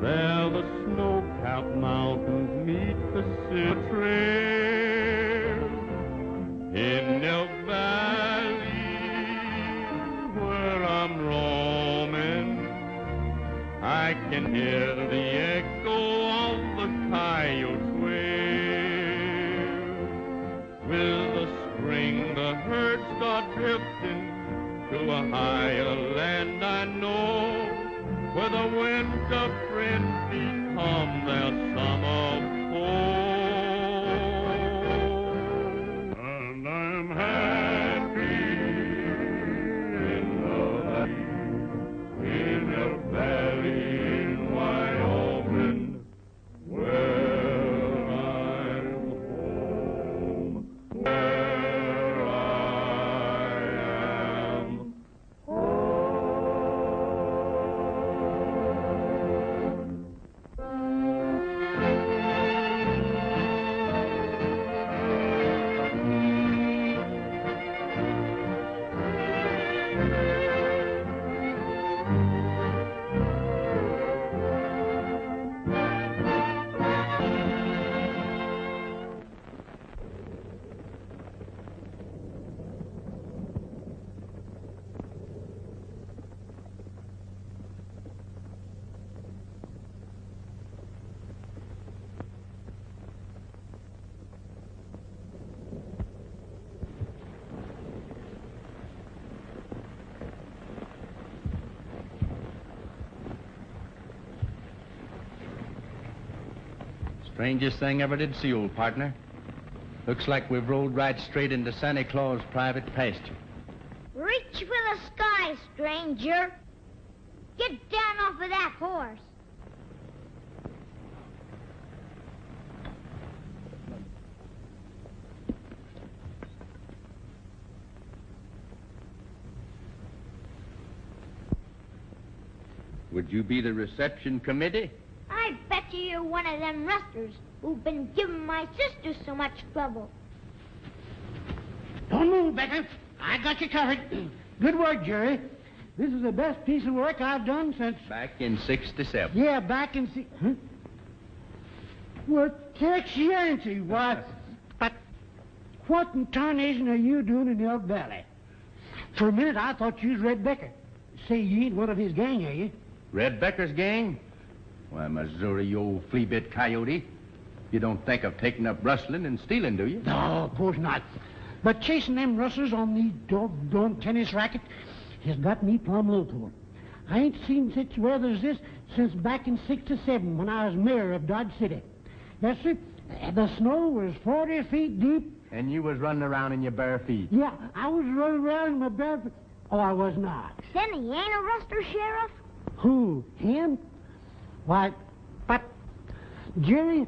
There the snow-capped mountains meet the silver trail. In Elk Valley, where I'm roaming, I can hear the echo of the coyote's wail. With the spring, the herds start drifting to a higher land I know, where the winter friends become their summer foe. And I'm happy in the valley in Wyoming, where I'm home, where I am Strangest thing ever did see, old partner. Looks like we've rolled right straight into Santa Claus' private pasture. Reach for the sky, stranger. Get down off of that horse. Would you be the reception committee? I bet you're one of them rustlers who've been giving my sister so much trouble. Don't move, Becker. I got you covered. Good work, Jerry. This is the best piece of work I've done since... Back in 67. Yeah, back in... Huh? Well, Tex Ritter, why... But what in tarnation are you doing in Elk Valley? For a minute, I thought you was Red Becker. Say, you ain't one of his gang, are you? Red Becker's gang? Why, Missouri, you old flea-bit coyote. You don't think of taking up rustling and stealing, do you? No, of course not. But chasing them rustlers on the doggone tennis racket has got me plumb low to 'em. I ain't seen such weather as this since back in '67 when I was mayor of Dodge City. Yes, sir. The snow was 40 feet deep. And you was running around in your bare feet. Yeah, I was running around in my bare feet. Oh, I was not. Then he ain't a rustler, Sheriff? Who? Him? Why, but, Jerry,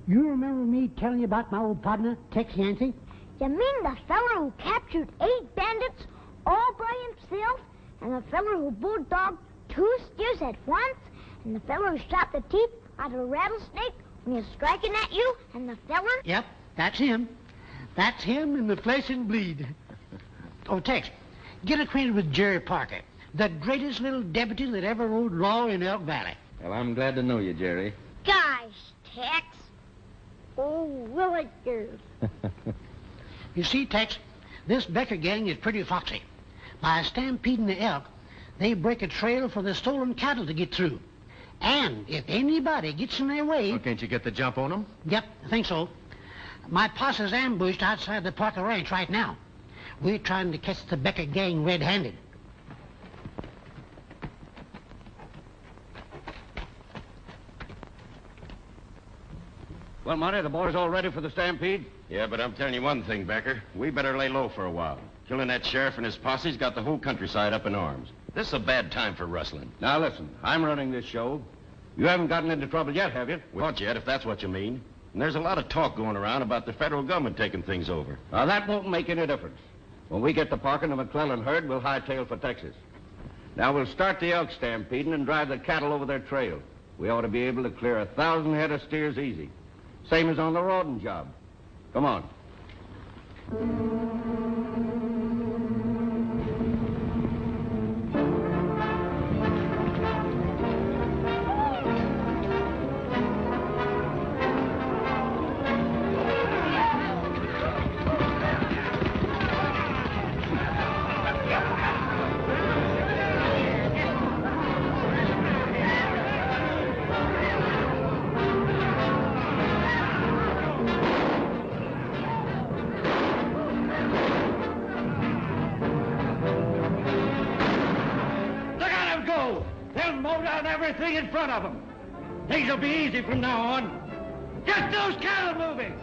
you remember me telling you about my old partner, Tex Yancey? You mean the feller who captured 8 bandits all by himself, and the feller who bulldogged 2 steers at once, and the feller who shot the teeth out of a rattlesnake when he was striking at you, and the feller... Yep, that's him. That's him in the flesh and bleed. Oh, Tex, get acquainted with Jerry Parker, the greatest little deputy that ever rode law in Elk Valley. Well, I'm glad to know you, Jerry. Gosh, Tex. Oh, will it do? You see, Tex, this Becker gang is pretty foxy. By stampeding the elk, they break a trail for the stolen cattle to get through. And if anybody gets in their way... Well, can't you get the jump on them? Yep, I think so. My posse's ambushed outside the Parker Ranch right now. We're trying to catch the Becker gang red-handed. Well, Monty, the boys all ready for the stampede? Yeah, but I'm telling you one thing, Becker. We better lay low for a while. Killing that sheriff and his posse's got the whole countryside up in arms. This is a bad time for rustling. Now, listen, I'm running this show. You haven't gotten into trouble yet, have you? Not yet, if that's what you mean. And there's a lot of talk going around about the federal government taking things over. Now, that won't make any difference. When we get to Parker and the McClellan herd, we'll hightail for Texas. Now, we'll start the elk stampeding and drive the cattle over their trail. We ought to be able to clear 1,000 head of steers easy. Same as on the Rawdon job. Come on. down everything in front of them. Things will be easy from now on. Get those cattle moving!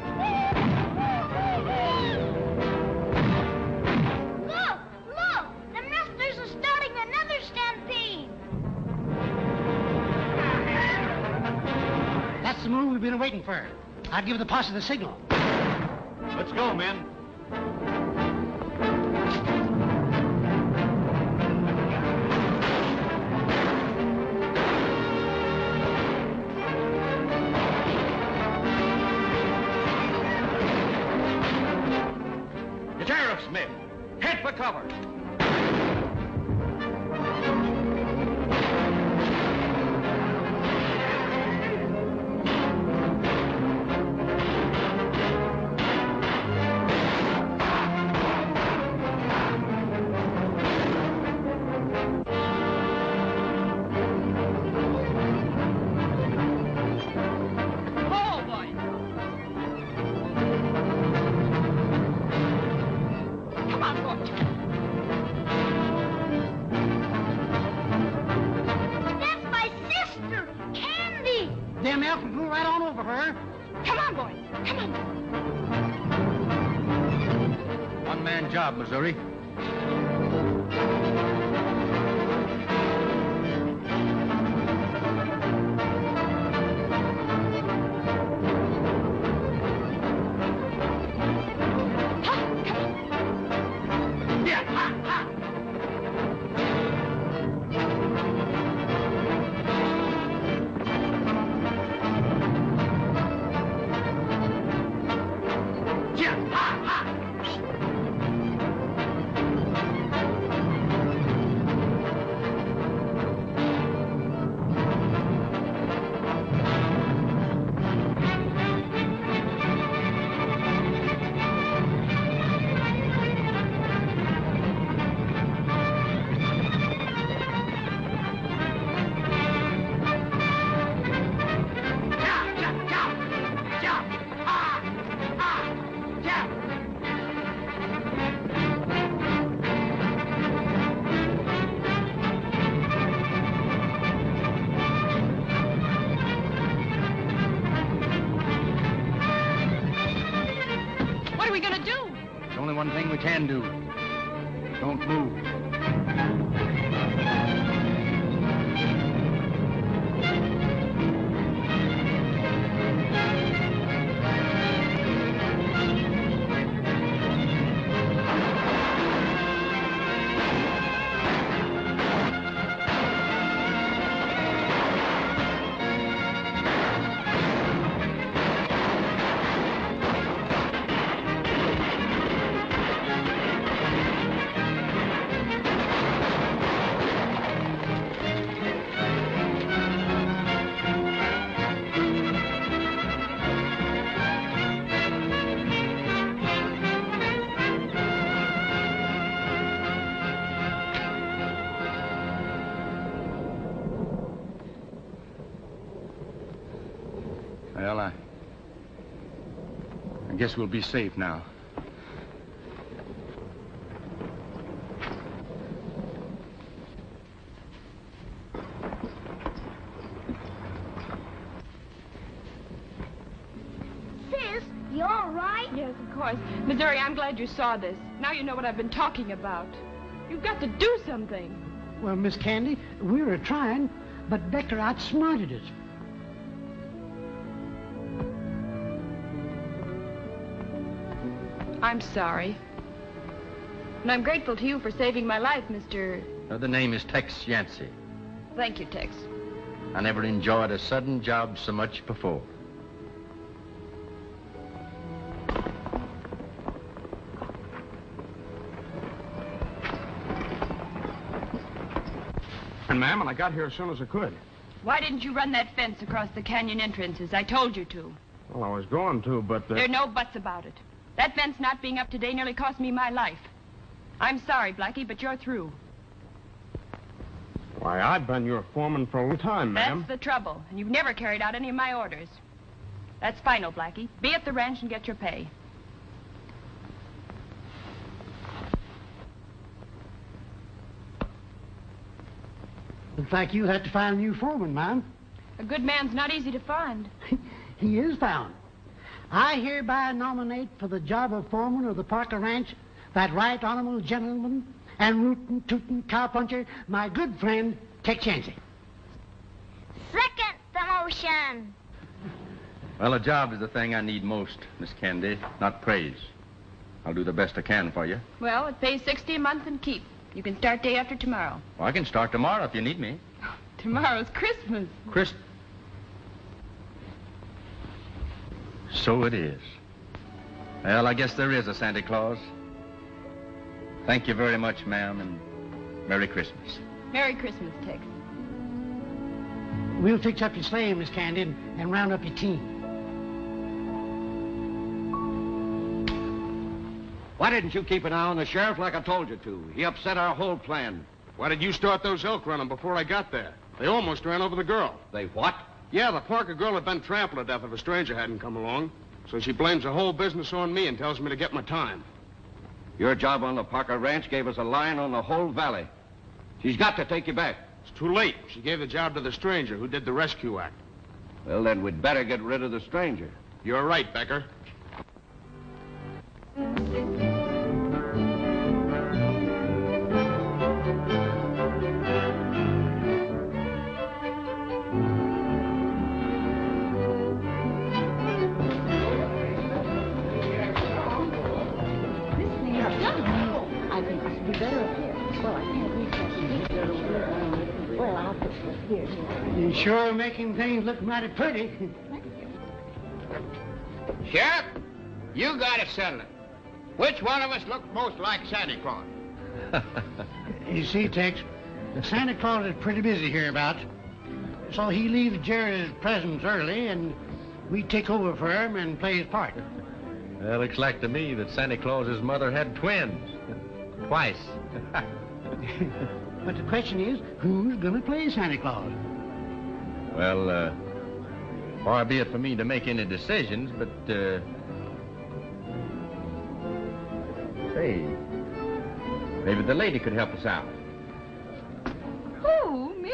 Look! The rustlers are starting another stampede. That's the move we've been waiting for. I'll give the posse the signal. Let's go, men. The sheriff's men. Head for cover. That's my sister, Candy. Them elk will go right on over her. Come on, boy. Come on. One-man job, Missouri. One thing we can do. Don't move. Well, I guess we'll be safe now. Sis, you all right? Yes, of course. Missouri, I'm glad you saw this. Now you know what I've been talking about. You've got to do something. Well, Miss Candy, we were trying, but Becker outsmarted us. I'm sorry. And I'm grateful to you for saving my life, Mr. The name is Tex Yancey. Thank you, Tex. I never enjoyed a sudden job so much before. And, ma'am, I got here as soon as I could. Why didn't you run that fence across the canyon entrances? I told you to. Well, I was going to, but... There are no buts about it. That fence not being up today nearly cost me my life. I'm sorry, Blackie, but you're through. Why, I've been your foreman for a long time, ma'am. That's the trouble, and you've never carried out any of my orders. That's final, Blackie. Be at the ranch and get your pay. Looks like you'll have to find a new foreman, ma'am. A good man's not easy to find. He is found. I hereby nominate for the job of foreman of the Parker Ranch that right honorable gentleman and rootin' tootin' cowpuncher, my good friend, Tex Ritter. Second the motion. Well, a job is the thing I need most, Miss Candy, not praise. I'll do the best I can for you. Well, it pays $60 a month and keep. You can start day after tomorrow. Well, I can start tomorrow if you need me. Tomorrow's Christmas. So it is. Well, I guess there is a Santa Claus. Thank you very much, ma'am, and Merry Christmas. Merry Christmas, Tex. We'll fix up your sleigh, Miss Candy, and round up your team. Why didn't you keep an eye on the sheriff like I told you to? He upset our whole plan. Why did you start those elk running before I got there? They almost ran over the girl. They what? Yeah, the Parker girl had been trampled to death if a stranger hadn't come along. So she blames the whole business on me and tells me to get my time. Your job on the Parker Ranch gave us a line on the whole valley. She's got to take you back. It's too late. She gave the job to the stranger who did the rescue act. Well, then we'd better get rid of the stranger. You're right, Becker. I think this would be better up here. Well, I can't reach that sheet. Well, I'll put it here. You're sure making things look mighty pretty. Sheriff, you got to settle it. Which one of us looks most like Santa Claus? You see, Tex, Santa Claus is pretty busy hereabouts. So he leaves Jerry's presents early, and we take over for him and play his part. Well, looks like to me that Santa Claus's mother had twins. Twice. But the question is, who's going to play Santa Claus? Well, far be it for me to make any decisions, but, say, maybe the lady could help us out. Who, me?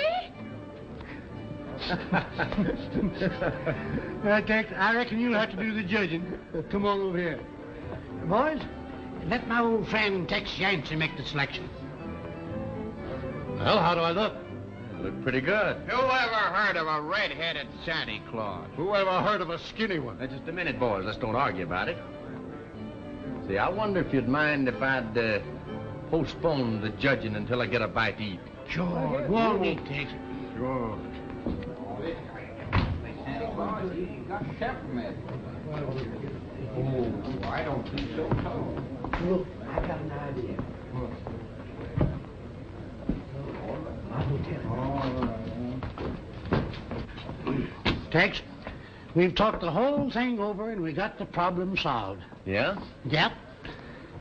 Tex, I reckon you'll have to do the judging. Come on over here. Boys, let my old friend Tex Ritter make the selection. Well, how do I look? I look pretty good. Who ever heard of a red-headed Santa Claus? Who ever heard of a skinny one? Now, just a minute, boys. Let's don't argue about it. See, I wonder if you'd mind if I'd postpone the judging until I get a bite to eat. Sure, go on, eat, Tex. Sure. Oh, I don't think so, too. Look, I got an idea. Tex, we've talked the whole thing over and we got the problem solved. Yeah? Yep.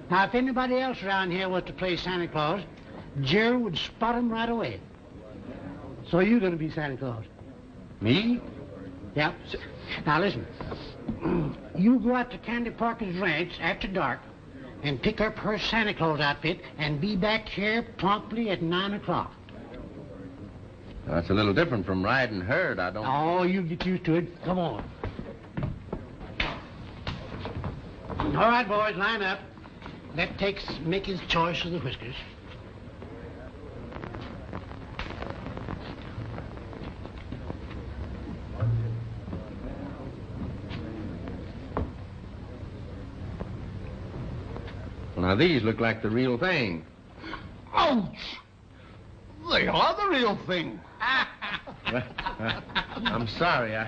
Now, if anybody else around here was to play Santa Claus, Jerry would spot him right away. So you're going to be Santa Claus. Me? Yep. Now, listen. You go out to Candy Parker's ranch after dark and pick up her Santa Claus outfit and be back here promptly at 9 o'clock. That's a little different from riding herd. I don't... Oh, you get used to it. Come on. All right, boys, line up. Let Tex make his choice of the whiskers. Well, now, these look like the real thing. Ouch! They are the real thing. I'm sorry. All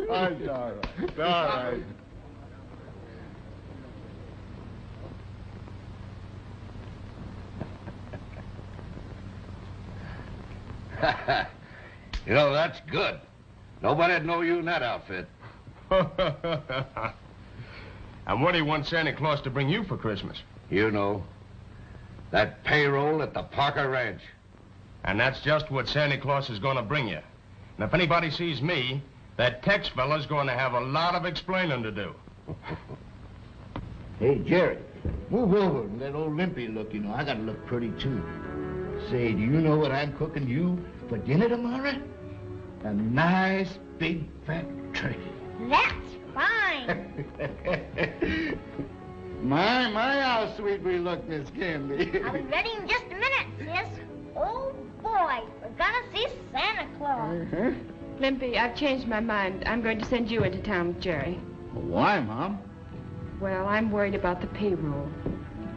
right. All right. You know, that's good. Nobody'd know you in that outfit. And what do you want Santa Claus to bring you for Christmas? You know, that payroll at the Parker Ranch. And that's just what Santa Claus is going to bring you. And if anybody sees me, that Tex fella's going to have a lot of explaining to do. Hey, Jerry, move over and let old Limpy look, you know. I got to look pretty, too. Say, do you know what I'm cooking you for dinner tomorrow? A nice, big, fat turkey. That's fine. My, how sweet we look, Miss Candy. I'll be ready in just a minute, sis. Oh, boy, we're gonna see Santa Claus. Limpy, I've changed my mind. I'm going to send you into town with Jerry. Why, Mom? Well, I'm worried about the payroll.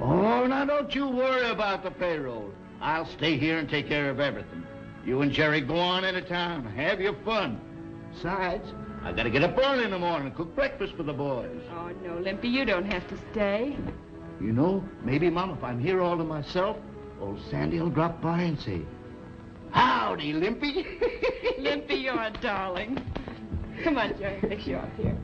Oh, now don't you worry about the payroll. I'll stay here and take care of everything. You and Jerry go on into town. Have your fun. Besides, I gotta get up early in the morning and cook breakfast for the boys. Oh, no, Limpy, you don't have to stay. You know, maybe, Mom, if I'm here all to myself, old Sandy will drop by and say, "Howdy, Limpy." Limpy, you're a darling. Come on, Jerry, fix you up here.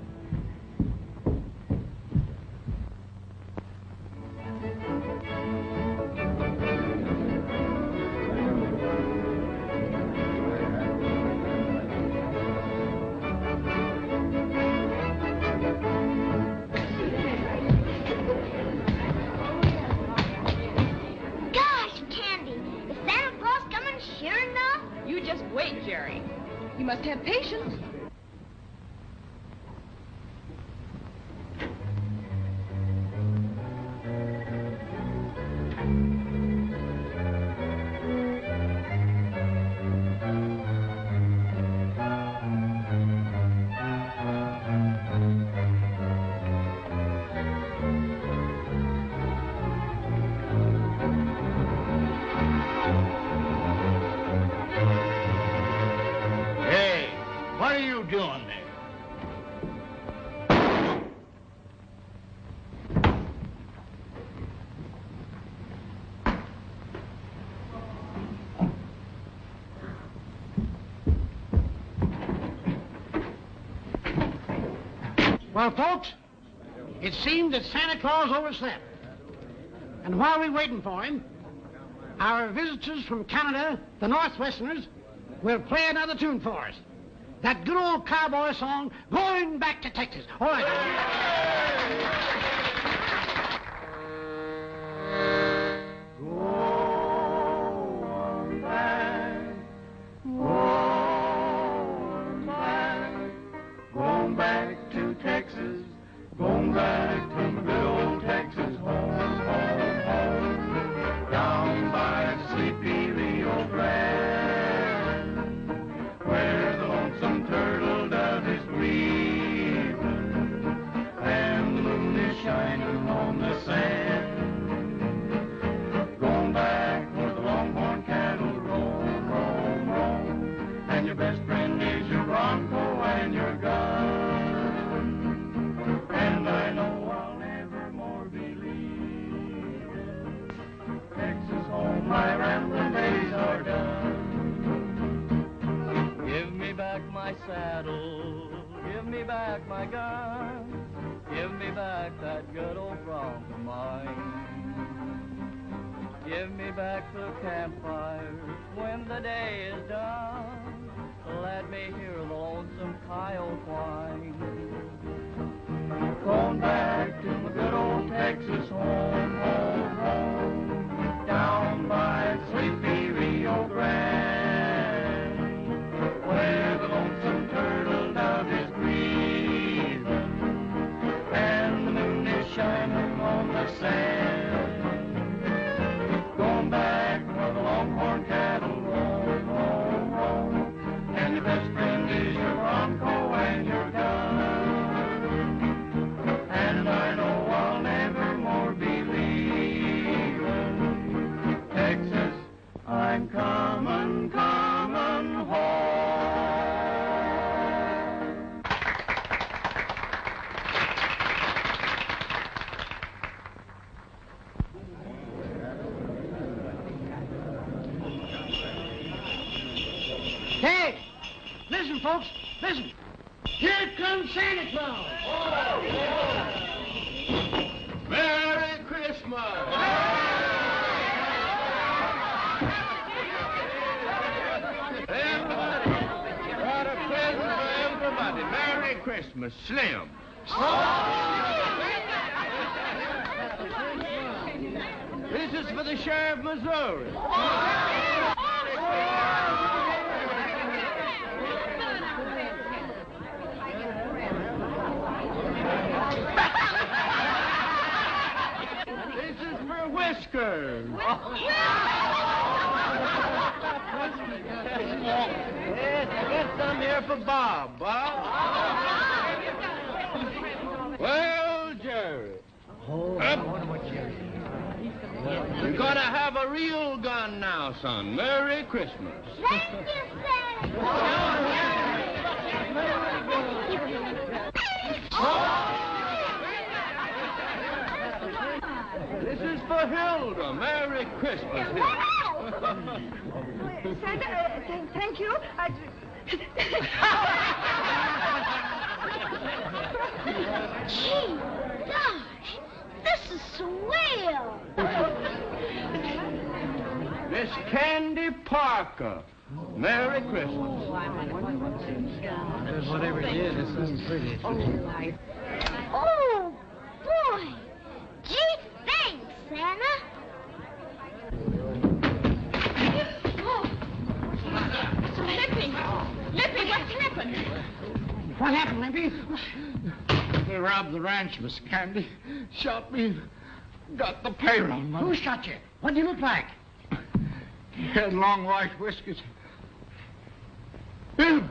Wait, Jerry. You must have patience. What are you doing there? Well, folks, it seemed that Santa Claus overslept. And while we're waiting for him, our visitors from Canada, the Northwesterners, will play another tune for us. That good old cowboy song, Going Back to Texas. All right. Going back to Texas, going back to my good old Texas home, home, home, down by sleepy Rio Grande, where the lonesome turtle dove is weeping, and the moon is shining on the sand. Going back where the longhorn cattle roam, roam, roam, and your best friend is your bronco and your gun. And I know I'll never more be leaving Texas home. My rambling days are done. Give me back my saddle, give me back my gun, give me back that good old bronc of mine. Give me back the campfires when the day is done. Let me hear the lonesome coyote whine. Going back to my good old Texas home, home, home, down by sleepy Rio Grande, where the lonesome turtle dove is grieving, and the moon is shining on the sand. Going back where the longhorn cattle roam, roam, roam, and your best friend is your bronco and your gun. And I know I'll never more be leaving Texas. I'm coming, coming home. Hey, listen, folks, listen. Here comes Santa Claus. Merry Christmas! Everybody, got a present for everybody. Merry Christmas, Slim. This This is for the sheriff of Missouri. This is for Whiskers. Yes, I got some here for Bob. Bob? Well, Jerry. You're gonna have a real gun now, son. Merry Christmas. Thank you, This is for Hilda. Merry Christmas, Hilda. Santa, thank you. Gee, gosh, this is swell. Miss Candy Parker. Merry Christmas. Whatever it is, it seems pretty. Oh, boy. Gee, thanks, Santa. Lippy, what's happened? What happened, Limpy? They robbed the ranch, Miss Candy. Shot me. Got the payroll money. Who shot you? What do you look like? He had long white whiskers. Him!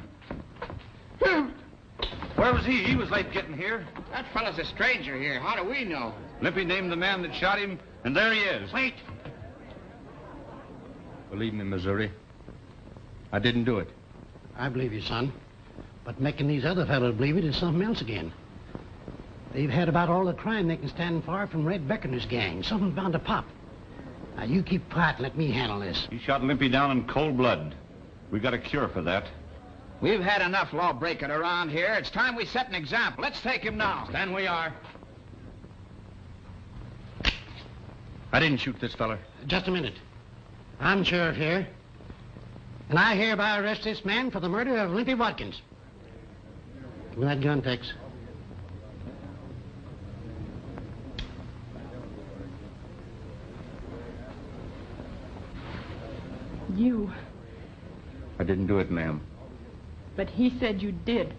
Where was he? He was late getting here. That fellow's a stranger here. How do we know? Lippy named the man that shot him, and there he is. Wait. Believe me, Missouri, I didn't do it. I believe you, son. But making these other fellows believe it is something else again. They've had about all the crime they can stand for from Red Beckoner's gang. Something's bound to pop. Now, you keep quiet and let me handle this. He shot Limpy down in cold blood. We got a cure for that. We've had enough law-breaking around here. It's time we set an example. Let's take him now. Stand we are. I didn't shoot this fella. Just a minute. I'm sheriff here. And I hereby arrest this man for the murder of Limpy Watkins. Give me that gun, Tex. You. I didn't do it, ma'am. But he said you did.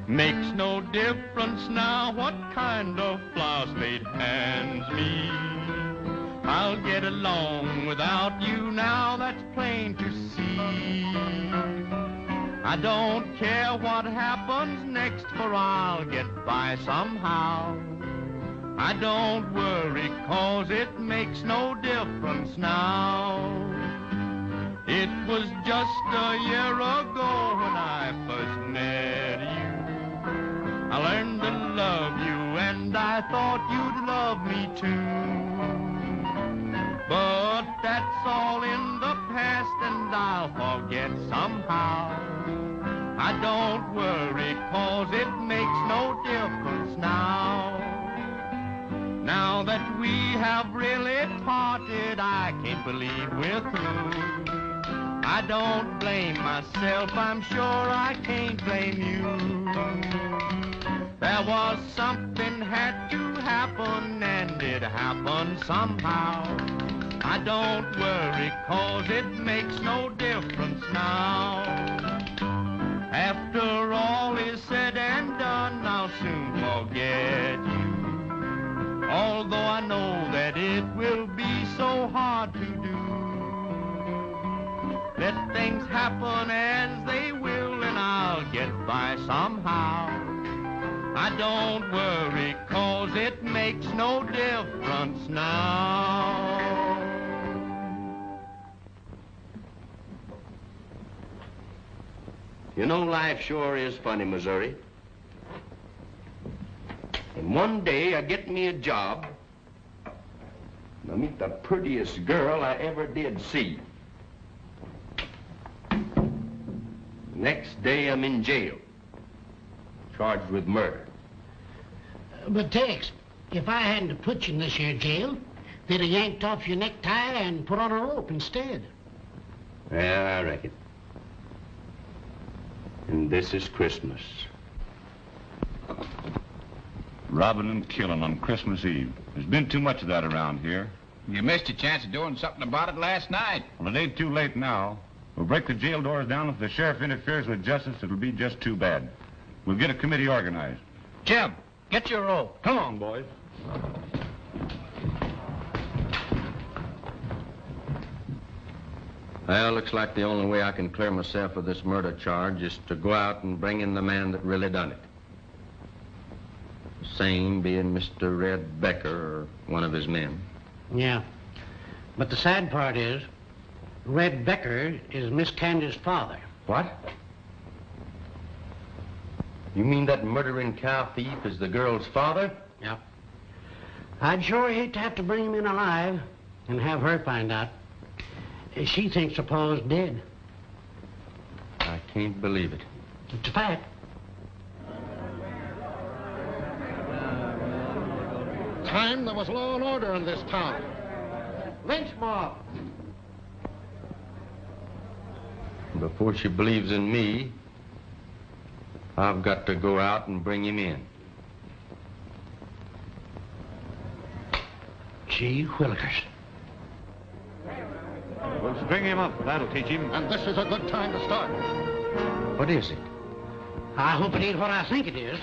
Makes no difference now what kind of flowers made hands me. I'll get along without you now, that's plain to see. I don't care what happens next, for I'll get by somehow. I don't worry, 'cause it makes no difference now. It was just a year ago when I first met you. I learned to love you, and I thought you'd love me too. But that's all in the past, and I'll forget somehow. I don't worry, 'cause it makes no difference now. Now that we have really parted, I can't believe we're through. I don't blame myself, I'm sure I can't blame you. There was something had to happen, and it happened somehow. I don't worry, 'cause it makes no difference now. After all is said and done, I'll soon forget you. Although I know that it will be so hard to do. Let things happen as they will, and I'll get by somehow. I don't worry, 'cause it makes no difference now. You know, life sure is funny, Missouri. And one day I get me a job, and I meet the prettiest girl I ever did see. Next day I'm in jail, charged with murder. But, Tex, if I hadn't have put you in this here jail, they'd have yanked off your necktie and put on a rope instead. Yeah, I reckon. This is Christmas. Robbing and killing on Christmas Eve. There's been too much of that around here. You missed your chance of doing something about it last night. Well, it ain't too late now. We'll break the jail doors down. If the sheriff interferes with justice, it'll be just too bad. We'll get a committee organized. Jim, get your rope. Come on, boys. Well, looks like the only way I can clear myself of this murder charge is to go out and bring in the man that really done it. The same being Mr. Red Becker or one of his men. Yeah. But the sad part is, Red Becker is Miss Candy's father. What? You mean that murdering cow thief is the girl's father? Yeah. I'd sure hate to have to bring him in alive and have her find out. She thinks the Paul's dead. I can't believe it. It's a fact. Time there was law and order in this town. Lynch mob. Before she believes in me, I've got to go out and bring him in. Gee whillikers. We'll string him up. That'll teach him. And this is a good time to start. What is it? I hope it ain't what I think it is.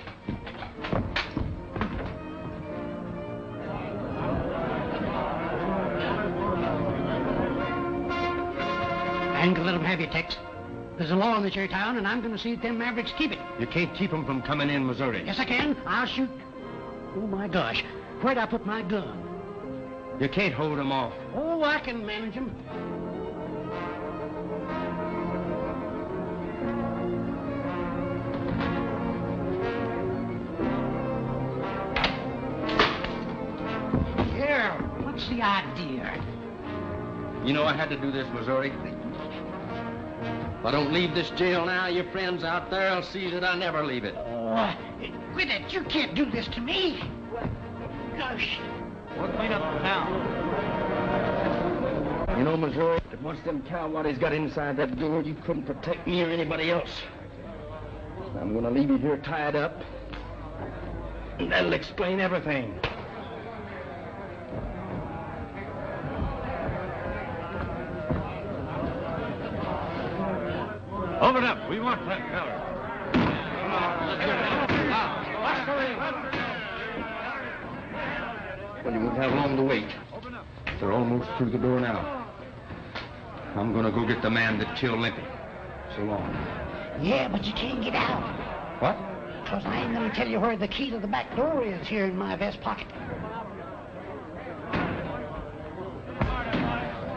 I ain't gonna let them have you, Tex. There's a law in this here town, and I'm gonna see that them Mavericks keep it. You can't keep them from coming in Missouri. Yes, I can. I'll shoot. Oh, my gosh. Where'd I put my gun? You can't hold them off. Oh, I can manage them. Here, what's the idea? You know I had to do this, Missouri. If I don't leave this jail now, your friends out there will see that I never leave it. Oh, quit it. You can't do this to me. Gosh. What made up the town? You know, Missouri, that once them cowboys got inside that door, you couldn't protect me or anybody else. I'm gonna leave you here tied up, and that'll explain everything. Open up. We want that feller. Well, you won't have long to wait. They're almost through the door now. I'm gonna go get the man that killed Limpy. So long. Yeah, but you can't get out. What? Because I ain't gonna tell you where the key to the back door is here in my vest pocket.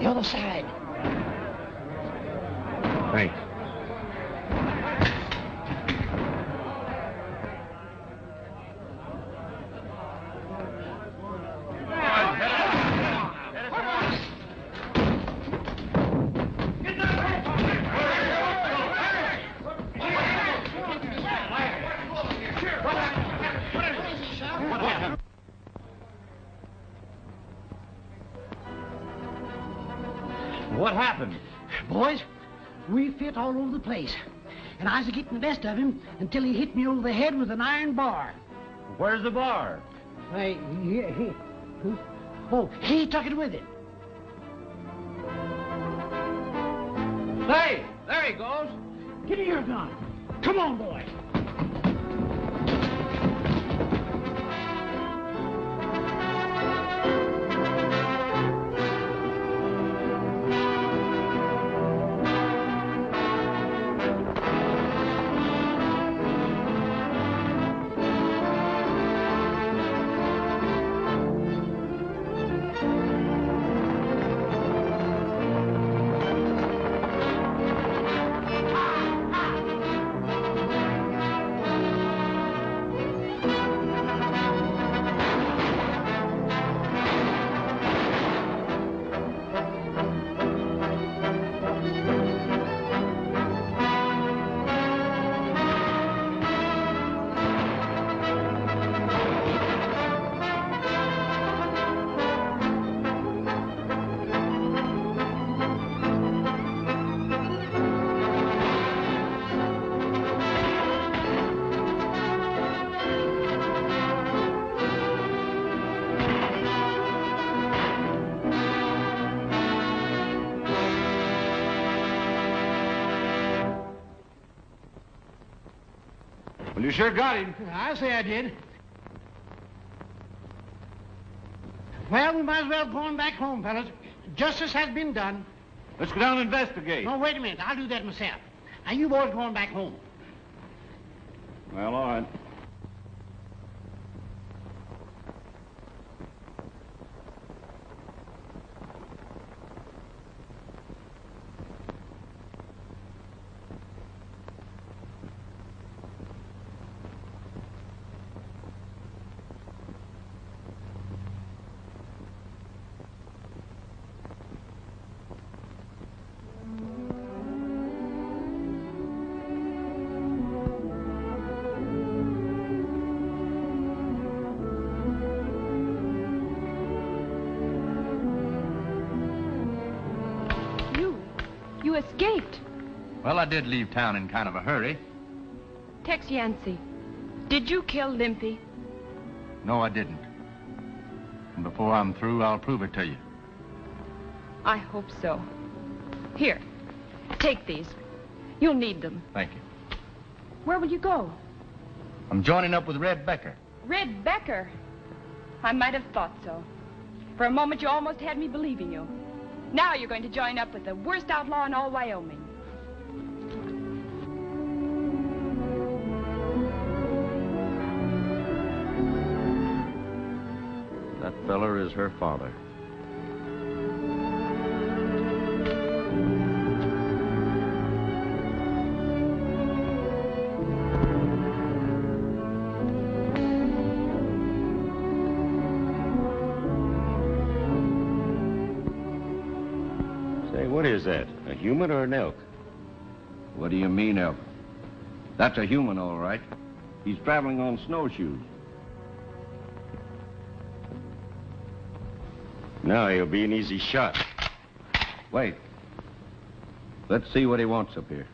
The other side. Thanks. What happened? Boys, we fit all over the place. And I was getting the best of him until he hit me over the head with an iron bar. Where's the bar? Why, he took it with him. Hey, there he goes. Give me your gun. Come on, boy. sure got him. I say I did. Well, we might as well go on back home, fellas. Justice has been done. Let's go down and investigate. No, wait a minute. I'll do that myself. Now, you boys going back home. Well, all right. You escaped. Well, I did leave town in kind of a hurry. Tex Yancey, did you kill Limpy? No, I didn't. And before I'm through, I'll prove it to you. I hope so. Here, take these. You'll need them. Thank you. Where will you go? I'm joining up with Red Becker. Red Becker? I might have thought so. For a moment, you almost had me believing you. Now you're going to join up with the worst outlaw in all Wyoming. That feller is her father. What is that? A human or an elk? What do you mean, elk? That's a human, all right. He's traveling on snowshoes. Now he'll be an easy shot. Wait. Let's see what he wants up here.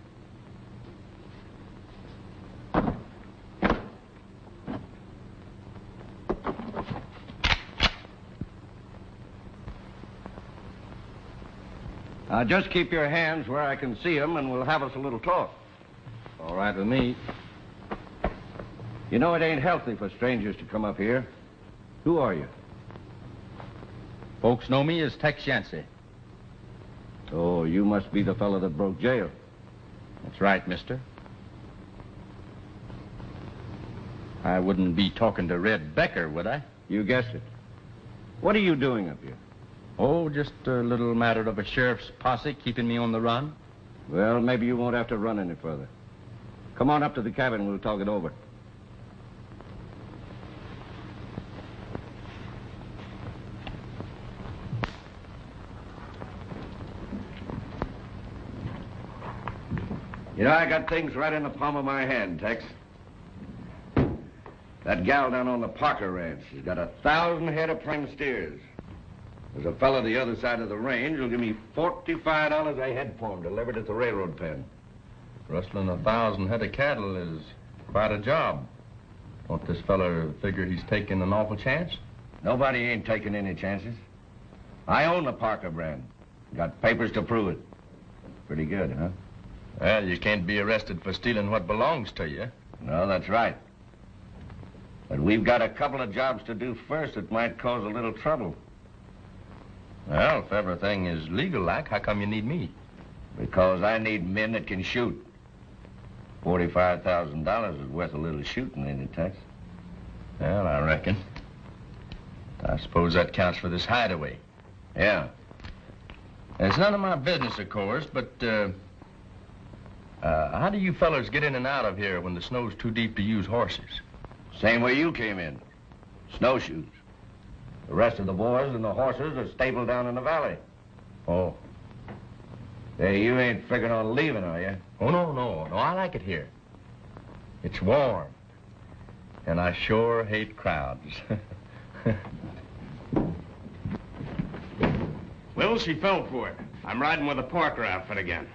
Now, just keep your hands where I can see them, and we'll have us a little talk. All right with me. You know it ain't healthy for strangers to come up here. Who are you? Folks know me as Tex Yancey. Oh, you must be the fellow that broke jail. That's right, mister. I wouldn't be talking to Red Becker, would I? You guessed it. What are you doing up here? Oh, just a little matter of a sheriff's posse keeping me on the run. Well, maybe you won't have to run any further. Come on up to the cabin, we'll talk it over. You know, I got things right in the palm of my hand, Tex. That gal down on the Parker Ranch, she's got 1,000 head of prime steers. There's a fellow the other side of the range who'll give me $45 a head for him delivered at the railroad pen. Rustling 1,000 head of cattle is quite a job. Don't this fella figure he's taking an awful chance? Nobody ain't taking any chances. I own the Parker brand. Got papers to prove it. Pretty good, huh? Well, you can't be arrested for stealing what belongs to you. No, that's right. But we've got a couple of jobs to do first that might cause a little trouble. Well, if everything is legal-like, how come you need me? Because I need men that can shoot. $45,000 is worth a little shooting, ain't it, Tex? Well, I reckon. I suppose that counts for this hideaway. Yeah. It's none of my business, of course, but, how do you fellers get in and out of here when the snow's too deep to use horses? Same way you came in. Snowshoes. The rest of the boys and the horses are stabled down in the valley. Oh. Hey, you ain't figuring on leaving, are you? Oh, no, I like it here. It's warm. And I sure hate crowds. Well, she fell for it. I'm riding with the Parker outfit again.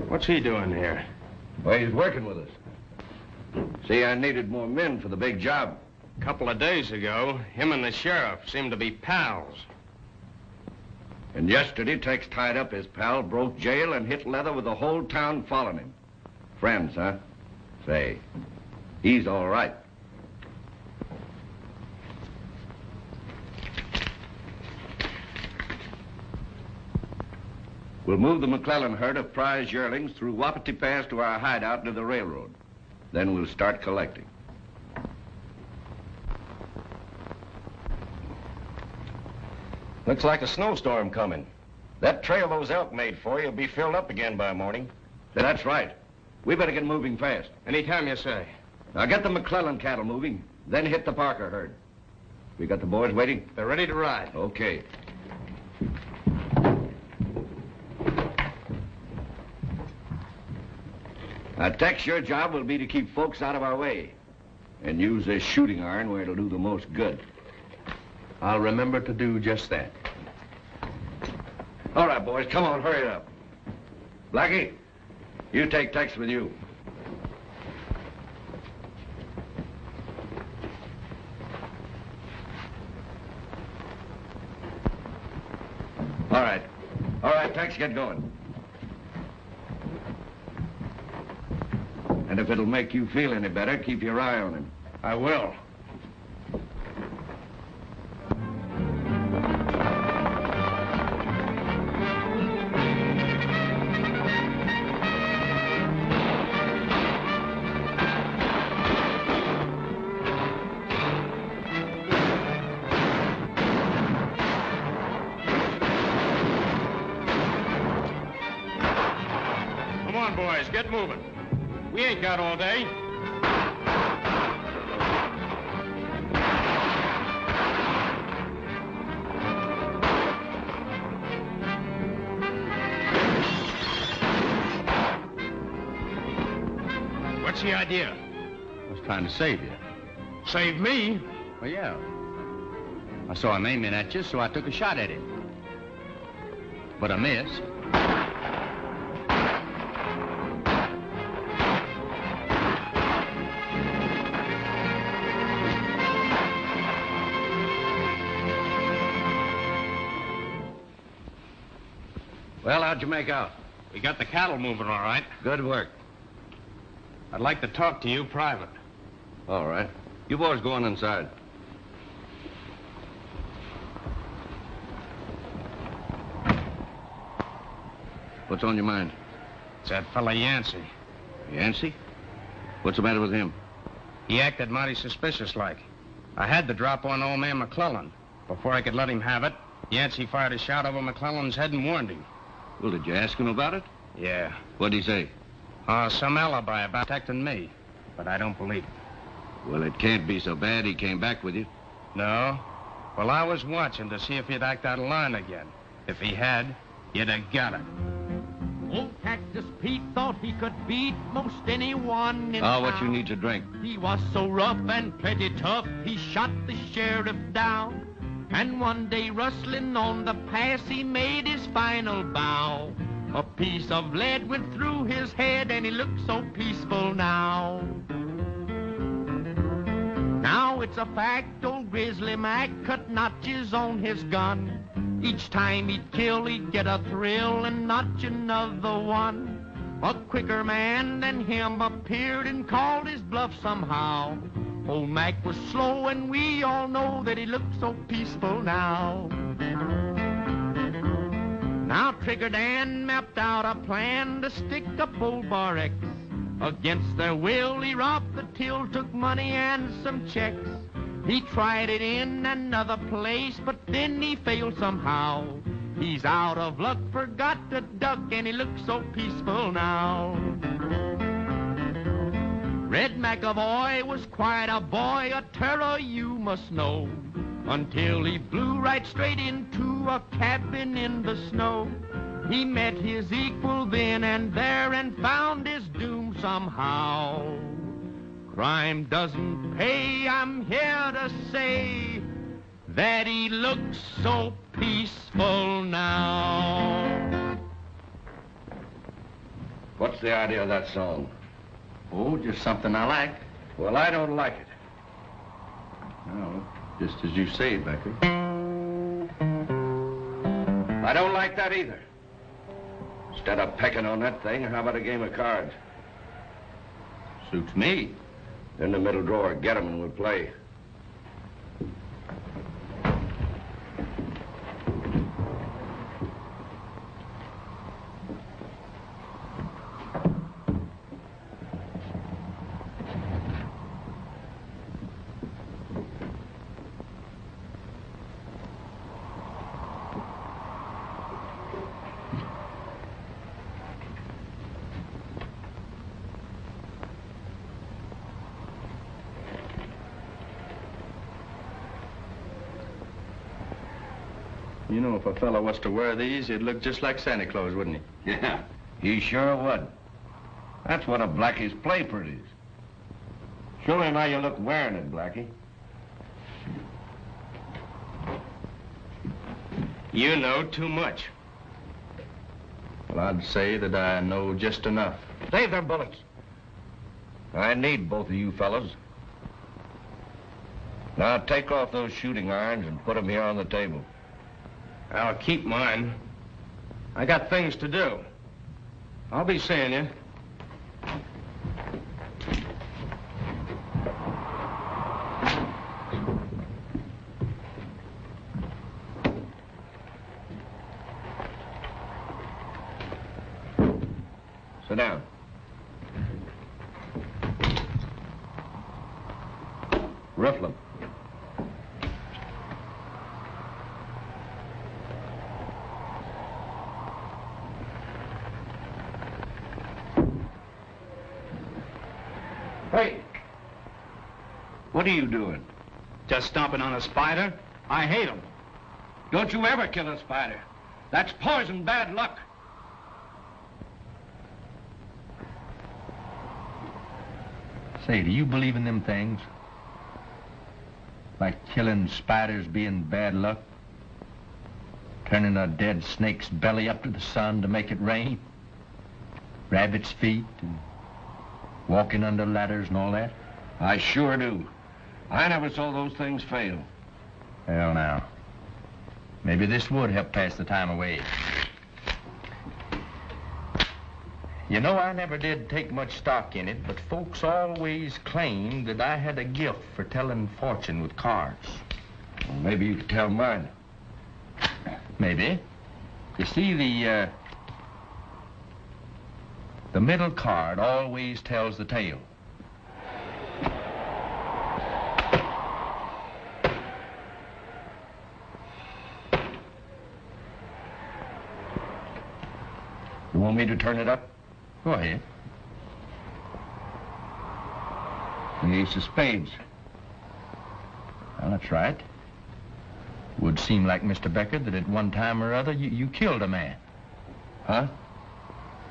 What's he doing here? Well, he's working with us. See, I needed more men for the big job. A couple of days ago, him and the sheriff seemed to be pals. And yesterday, Tex tied up his pal, broke jail, and hit leather with the whole town following him. Friends, huh? Say, he's all right. We'll move the McClellan herd of prize yearlings through Wapiti Pass to our hideout near the railroad. Then we'll start collecting. Looks like a snowstorm coming. That trail those elk made for you will be filled up again by morning. That's right. We better get moving fast. Anytime you say. Now get the McClellan cattle moving, then hit the Parker herd. We got the boys waiting? They're ready to ride. Okay. Now, Tex, your job will be to keep folks out of our way and use this shooting iron where it'll do the most good. I'll remember to do just that. All right, boys, come on, hurry it up. Blackie, you take Tex with you. All right. All right, Tex, get going. And if it'll make you feel any better, keep your eye on him. I will. Come on, boys, get moving. We ain't got all day. What's the idea? I was trying to save you. Save me? Well, yeah. I saw him aiming at you, so I took a shot at him. But I missed. Well, how'd you make out? We got the cattle moving all right. Good work. I'd like to talk to you private. All right. You boys go on inside. What's on your mind? It's that fella Yancey. Yancey? What's the matter with him? He acted mighty suspicious-like. I had the drop on old man McClellan. Before I could let him have it, Yancey fired a shot over McClellan's head and warned him. Well, did you ask him about it? Yeah. What'd he say? Some alibi about protecting me. But I don't believe it. Well, it can't be so bad he came back with you. No? Well, I was watching to see if he'd act out of line again. If he had, you'd have got it. Old Cactus Pete thought he could beat most anyone in town. What you need to drink? He was so rough and pretty tough, he shot the sheriff down. And one day, rustling on the pass, he made his final bow. A piece of lead went through his head, and he looked so peaceful now. Now it's a fact, old Grizzly Mac cut notches on his gun. Each time he'd kill, he'd get a thrill and notch another one. A quicker man than him appeared and called his bluff somehow. Old Mac was slow, and we all know that he looked so peaceful now. Now Trigger Dan mapped out a plan to stick up old Bar X. Against their will, he robbed the till, took money and some checks. He tried it in another place, but then he failed somehow. He's out of luck, forgot to duck, and he looks so peaceful now. Red McAvoy was quite a boy, a terror you must know, until he blew right straight into a cabin in the snow. He met his equal then and there and found his doom somehow. Crime doesn't pay, I'm here to say that he looks so peaceful now. What's the idea of that song? Oh, just something I like. Well, I don't like it. No, just as you say, Becker. I don't like that either. Instead of pecking on that thing, how about a game of cards? Suits me. In the middle drawer. Get 'em and we'll play. You know, if a fellow was to wear these, he'd look just like Santa Claus, wouldn't he? Yeah, he sure would. That's one of Blackie's play pretties. Show him how you look wearing it, Blackie. You know too much. Well, I'd say that I know just enough. Save them bullets. I need both of you fellas. Now take off those shooting irons and put them here on the table. I'll keep mine. I got things to do. I'll be seeing you. Sit down. Riffle 'em. Hey! What are you doing? Just stomping on a spider? I hate them. Don't you ever kill a spider. That's poison bad luck. Say, do you believe in them things? Like killing spiders being bad luck? Turning a dead snake's belly up to the sun to make it rain? Rabbit's feet and walking under ladders and all that? I sure do. I never saw those things fail. Well, now, maybe this would help pass the time away. You know, I never did take much stock in it, but folks always claimed that I had a gift for telling fortune with cards. Well, maybe you could tell mine. Maybe. You see, the middle card always tells the tale. You want me to turn it up? Go ahead. The ace of spades. Well, that's right. Would seem like, Mr. Becker, that at one time or other you killed a man. Huh?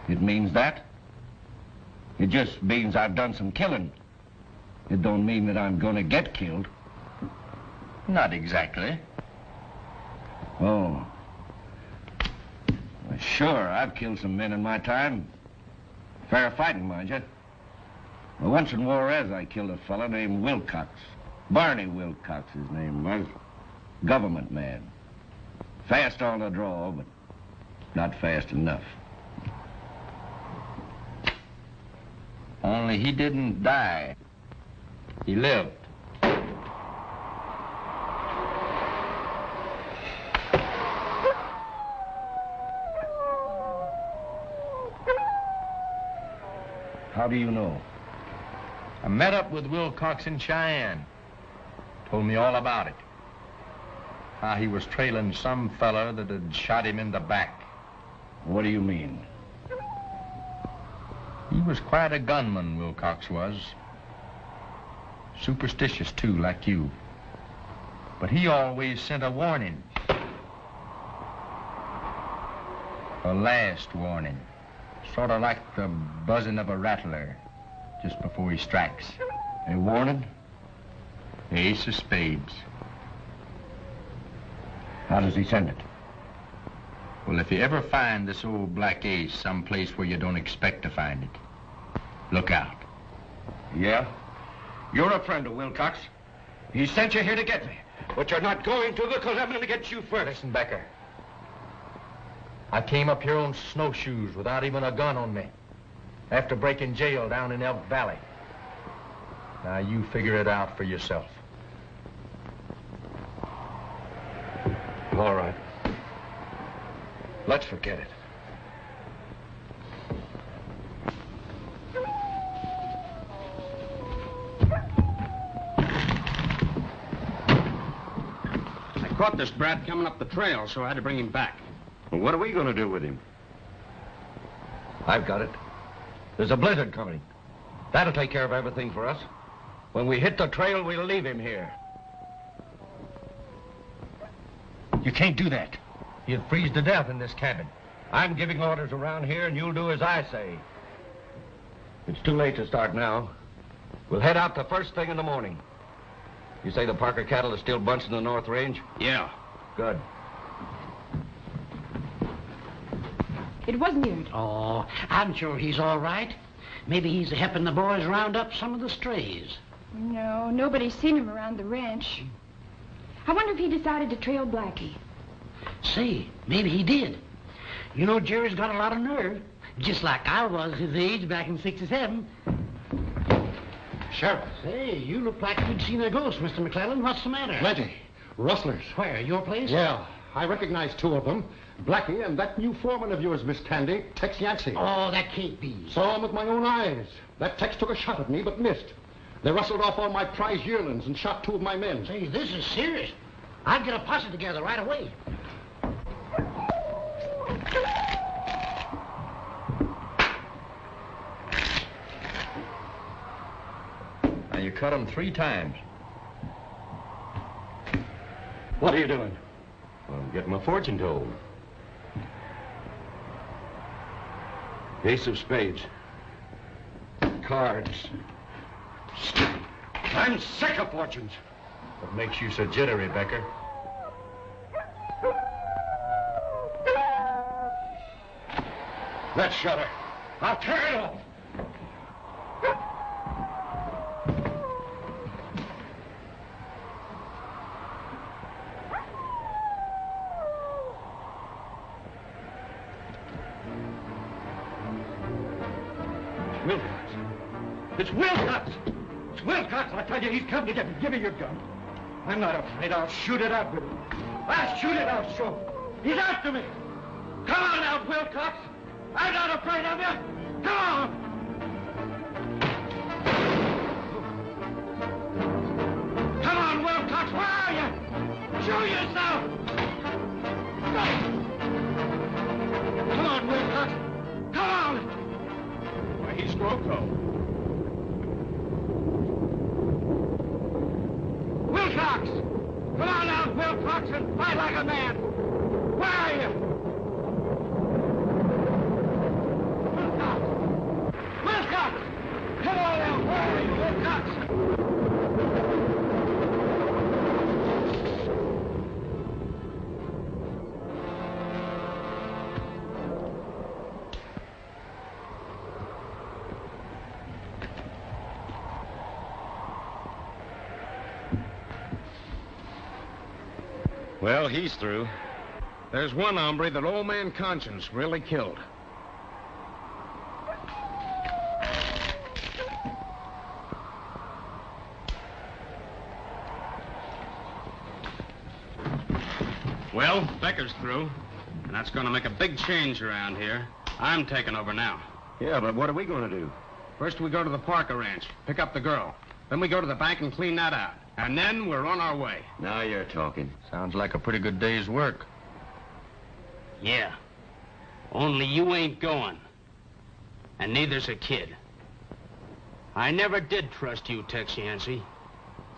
It means that? It just means I've done some killing. It don't mean that I'm gonna get killed. Not exactly. Oh. Well, sure, I've killed some men in my time. Fair fighting, mind you. Well, once in Juarez, I killed a fella named Wilcox. Barney Wilcox, his name was. Government man. Fast on the draw, but not fast enough. Only he didn't die. He lived. How do you know? I met up with Wilcox in Cheyenne. Told me all about it. How he was trailing some fella that had shot him in the back. What do you mean? He was quite a gunman, Wilcox was. Superstitious, too, like you. But he always sent a warning. A last warning. Sort of like the buzzing of a rattler just before he strikes. A warning? Ace of spades. How does he send it? Well, if you ever find this old black ace someplace where you don't expect to find it, look out. Yeah? You're a friend of Wilcox. He sent you here to get me. But you're not going to because I'm going to get you first. Listen, Becker. I came up here on snowshoes without even a gun on me. After breaking jail down in Elk Valley. Now you figure it out for yourself. All right. Let's forget it. I caught this brat coming up the trail, so I had to bring him back. Well, what are we going to do with him? I've got it. There's a blizzard coming. That'll take care of everything for us. When we hit the trail, we'll leave him here. You can't do that. You'd freeze to death in this cabin. I'm giving orders around here, and you'll do as I say. It's too late to start now. We'll head out the first thing in the morning. You say the Parker cattle are still bunched in the North Range? Yeah. Good. It wasn't you. Oh, I'm sure he's all right. Maybe he's helping the boys round up some of the strays. No, nobody's seen him around the ranch. I wonder if he decided to trail Blackie. Say, maybe he did. You know, Jerry's got a lot of nerve. Just like I was his age back in '67. Sheriff. Say, you look like you'd seen a ghost, Mr. McClellan. What's the matter? Plenty. Rustlers. Where, your place? Yeah, I recognize two of them. Blackie and that new foreman of yours, Miss Candy, Tex Yancey. Oh, that can't be. Saw him with my own eyes. That Tex took a shot at me, but missed. They rustled off all my prize yearlings and shot two of my men. Say, this is serious. I'd get a posse together right away. Now, you cut him 3 times. What are you doing? I'm getting my fortune told. Ace of spades. Cards. I'm sick of fortunes. What makes you so jittery, Becker? That shutter. I'll tear it off. Wilcox. It's Wilcox! It's Wilcox! I tell you, he's coming to get me. Give me your gun. I'm not afraid. I'll shoot it out with him. I'll shoot it out, so. He's after me. Come on out, Wilcox. I'm not afraid of you. Come on. Come on, Wilcox. Where are you? Show yourself. Come on, Wilcox. Come on. Why, he's Rocco. Wilcox! Come on out, Wilcox, and fight like a man! Where are you? Wilcox! Wilcox! Come on out! Where are you, Wilcox? Well, he's through. There's one hombre that old man Conscience really killed. Well, Becker's through, and that's going to make a big change around here. I'm taking over now. Yeah, but what are we going to do? First, we go to the Parker Ranch, pick up the girl. Then we go to the bank and clean that out. And then we're on our way. Now you're talking. Sounds like a pretty good day's work. Yeah. Only you ain't going. And neither's a kid. I never did trust you, Tex Yancey.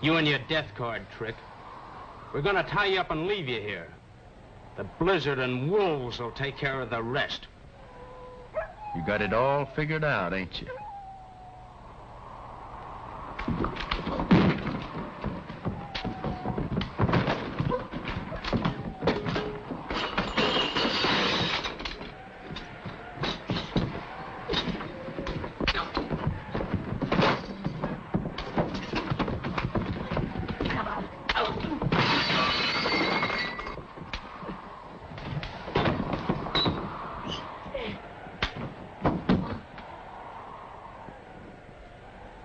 You and your death card trick. We're gonna tie you up and leave you here. The blizzard and wolves will take care of the rest. You got it all figured out, ain't you?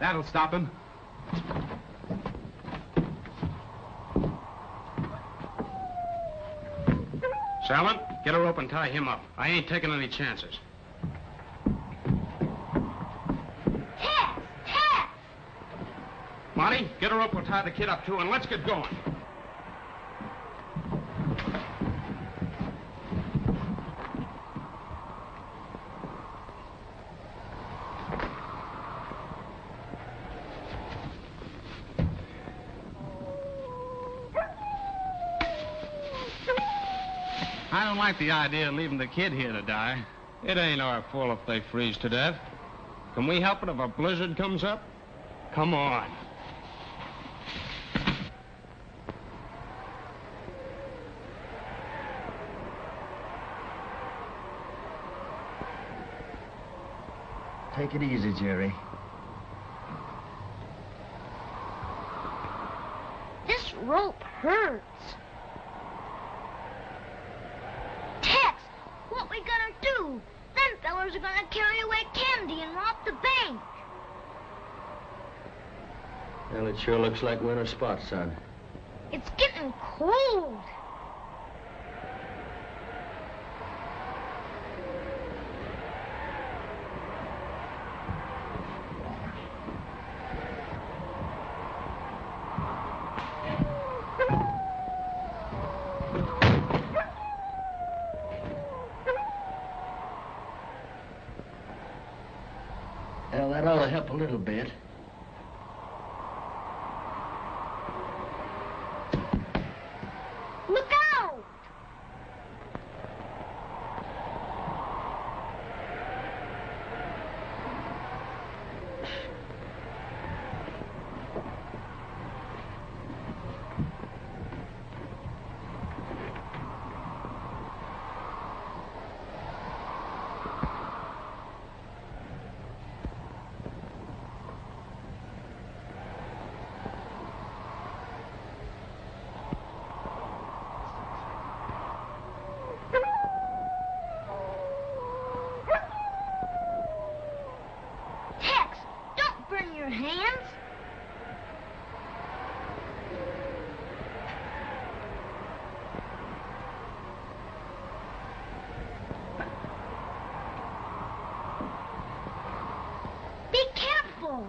That'll stop him. Salmon, get a rope and tie him up. I ain't taking any chances. Tex! Monty, get a rope, we'll tie the kid up too, and let's get going. I don't like the idea of leaving the kid here to die. It ain't our fault if they freeze to death. Can we help it if a blizzard comes up? Come on. Take it easy, Jerry. This rope hurts. Tex, what we gonna do? Them fellers are gonna carry away candy and rob the bank. Well, it sure looks like winter spot, son. It's getting cold. Well, that ought to help a little bit. Look out! Tex, don't burn your hands. Be careful.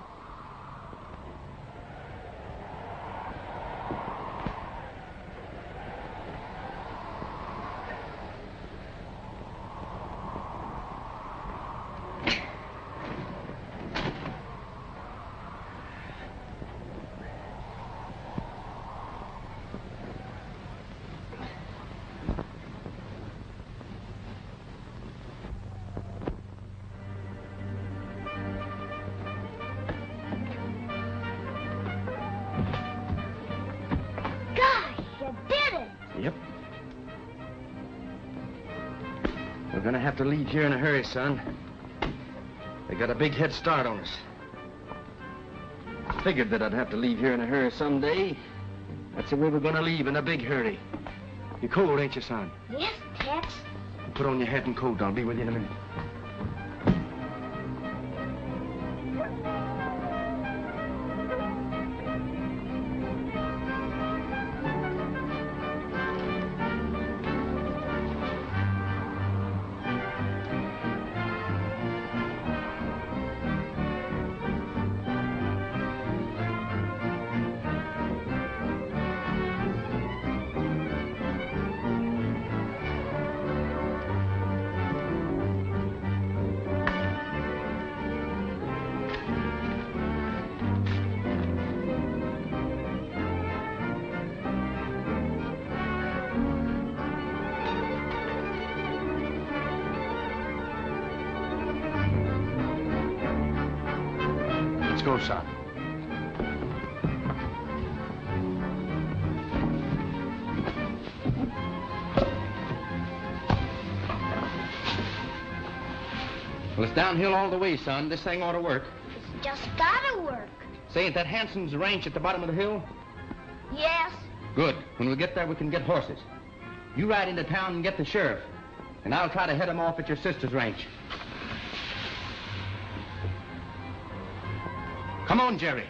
Gosh, you did it. Yep. We're gonna have to leave here in a hurry, son. They got a big head start on us. I figured that I'd have to leave here in a hurry someday. That's the way we're gonna leave, in a big hurry. You're cold, ain't you, son? Yes, Tex. Put on your hat and coat. I'll be with you in a minute. Let's go, son. Well, it's downhill all the way, son. This thing ought to work. It's just gotta work. Say, ain't that Hanson's ranch at the bottom of the hill? Yes. Good. When we get there, we can get horses. You ride into town and get the sheriff, and I'll try to head him off at your sister's ranch. Come on, Jerry.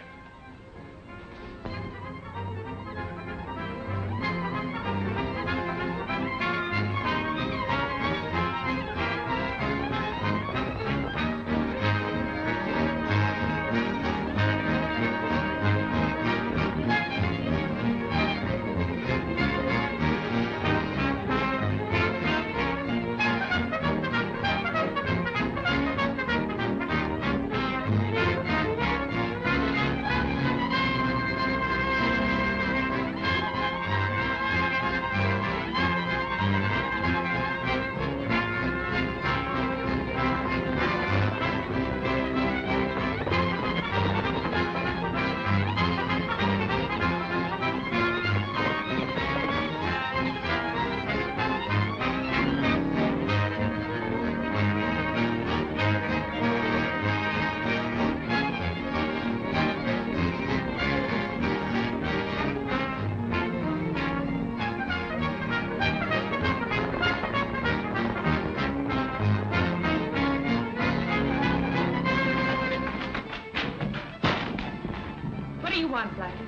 do you want, Blackie?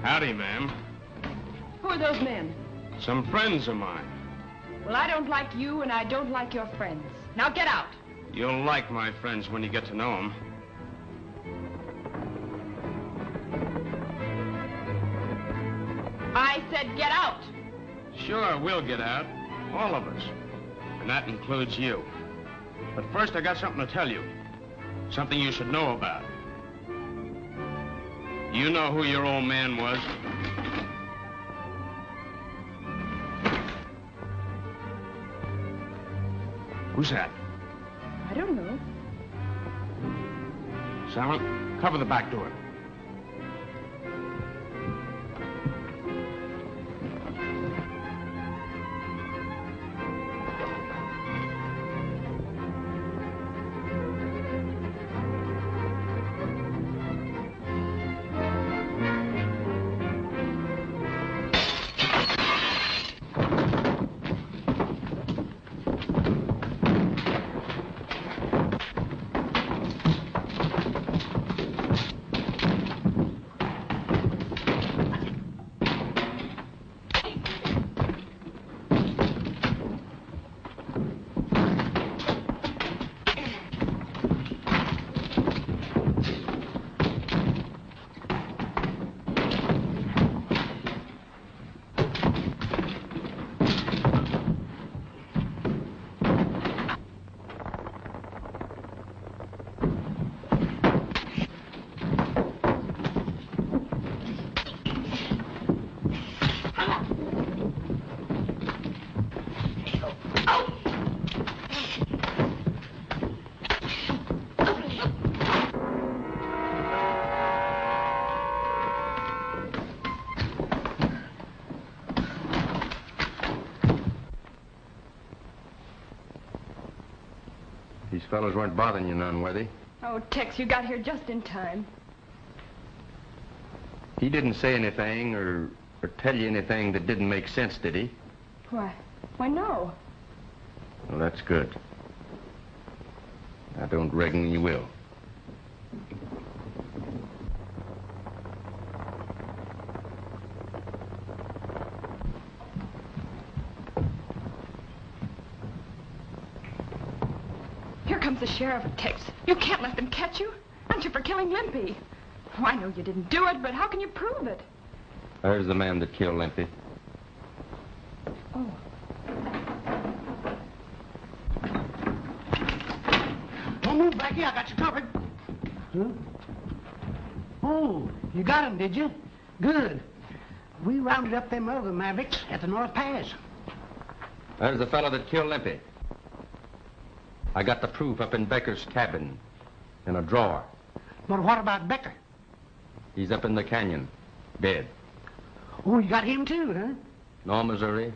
Howdy, ma'am. Who are those men? Some friends of mine. Well, I don't like you, and I don't like your friends. Now get out. You'll like my friends when you get to know them. I said get out. Sure, we'll get out. All of us. And that includes you. But first, I got something to tell you. Something you should know about. You know who your old man was? Who's that? I don't know. Silent, cover the back door. These fellows weren't bothering you none, were they? Oh, Tex, you got here just in time. He didn't say anything or tell you anything that didn't make sense, did he? Why no. Well, that's good. I don't reckon you will. Here comes the sheriff, Tex. You can't let them catch you. Aren't you for killing Limpy? Oh, I know you didn't do it, but how can you prove it? There's the man that killed Limpy. Oh. Don't move, Blackie. I got you covered. Huh? Oh, you got him, did you? Good. We rounded up them other Mavericks at the North Pass. There's the fellow that killed Limpy. I got the proof up in Becker's cabin in a drawer. But what about Becker? He's up in the canyon, dead. Oh, you got him too, huh? No, Missouri.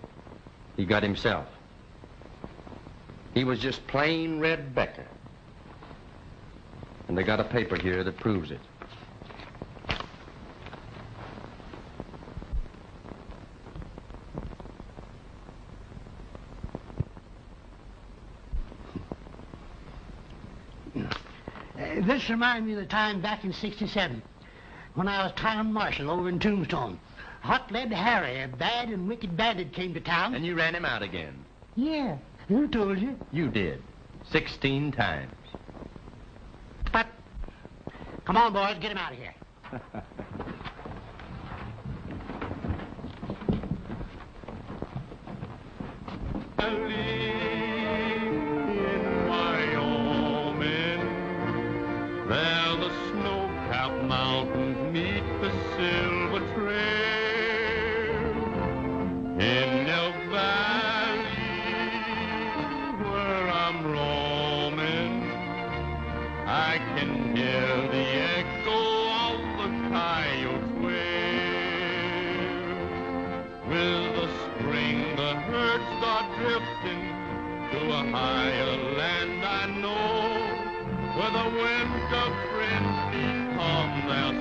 He got himself. He was just plain Red Becker. And they got a paper here that proves it. This reminds me of the time back in '67 when I was town marshal over in Tombstone. Hot-lead Harry, a bad and wicked bandit, came to town. And you ran him out again. Yeah, who told you? You did. 16 times. But, come on, boys, get him out of here. In Wyoming, there the snow-capped mountains meet the silver trail. In Elk Valley, where I'm roaming, I can hear the echo of the coyote's wail. With the spring, the herd start drifting to a higher land I know, where the winter friends become their